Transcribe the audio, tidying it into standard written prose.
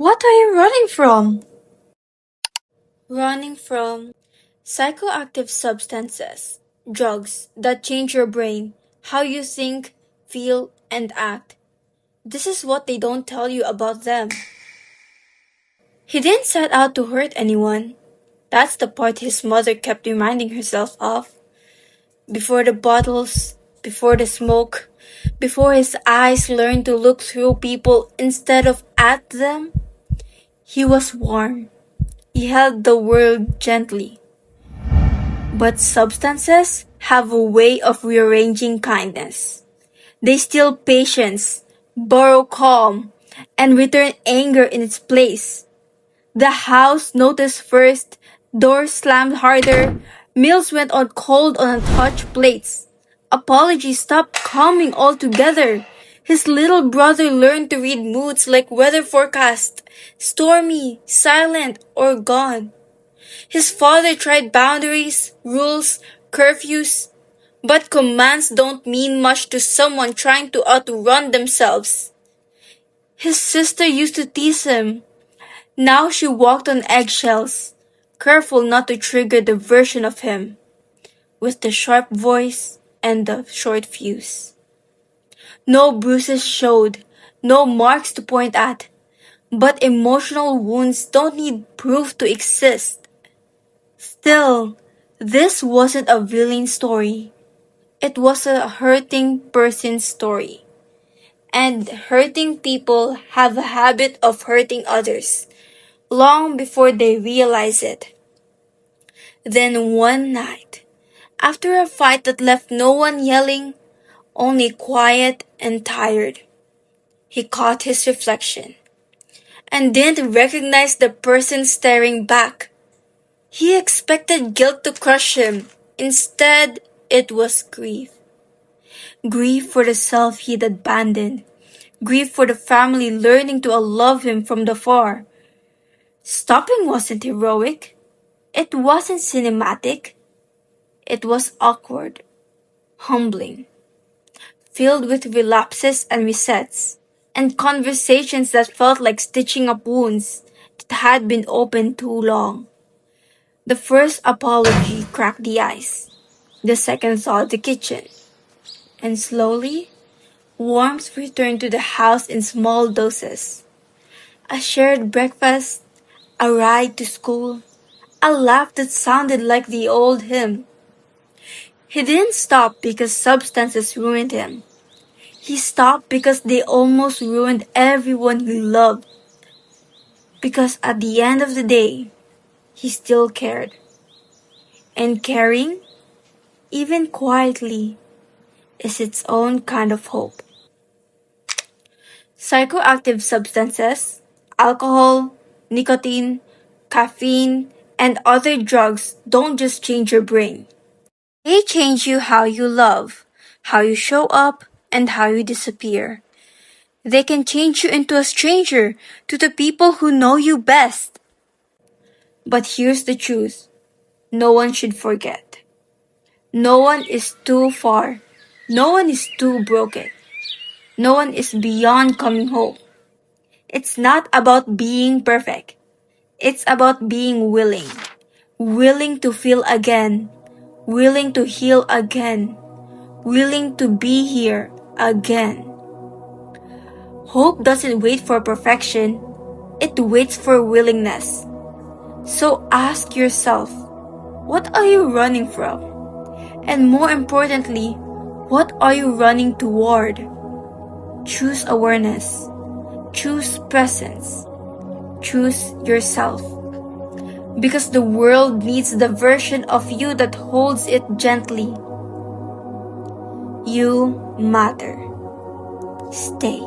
What are you running from? Running from psychoactive substances, drugs that change your brain, how you think, feel, and act. This is what they don't tell you about them. He didn't set out to hurt anyone. That's the part his mother kept reminding herself of. Before the bottles, before the smoke, before his eyes learned to look through people instead of at them, he was warm. He held the world gently. But substances have a way of rearranging kindness. They steal patience, borrow calm, and return anger in its place. The house noticed first, doors slammed harder, meals went on cold on untouched plates. Apologies stopped coming altogether. His little brother learned to read moods like weather forecast, stormy, silent, or gone. His father tried boundaries, rules, curfews, but commands don't mean much to someone trying to outrun themselves. His sister used to tease him. Now she walked on eggshells, careful not to trigger the version of him, with the sharp voice and the short fuse. No bruises showed, no marks to point at, but emotional wounds don't need proof to exist. Still, this wasn't a villain story. It was a hurting person's story. And hurting people have a habit of hurting others, long before they realize it. Then one night, after a fight that left no one yelling, only quiet and tired, he caught his reflection and didn't recognize the person staring back. He expected guilt to crush him. Instead, it was grief. Grief for the self he'd abandoned. Grief for the family learning to love him from afar. Stopping wasn't heroic. It wasn't cinematic. It was awkward, humbling, filled with relapses and resets, and conversations that felt like stitching up wounds that had been open too long. The first apology cracked the ice. The second thawed the kitchen. And slowly, warmth returned to the house in small doses. A shared breakfast, a ride to school, a laugh that sounded like the old hymn. He didn't stop because substances ruined him. He stopped because they almost ruined everyone he loved. Because at the end of the day, he still cared. And caring, even quietly, is its own kind of hope. Psychoactive substances, alcohol, nicotine, caffeine, and other drugs don't just change your brain. They change you how you love, how you show up, and how you disappear. They can change you into a stranger to the people who know you best. But here's the truth. No one should forget. No one is too far. No one is too broken. No one is beyond coming home. It's not about being perfect. It's about being willing. Willing to feel again. Willing to heal again. Willing to be here again. Hope doesn't wait for perfection. It waits for willingness. So ask yourself, what are you running from? And more importantly, what are you running toward? Choose awareness. Choose presence. Choose yourself. Because the world needs the version of you that holds it gently. You matter. Stay.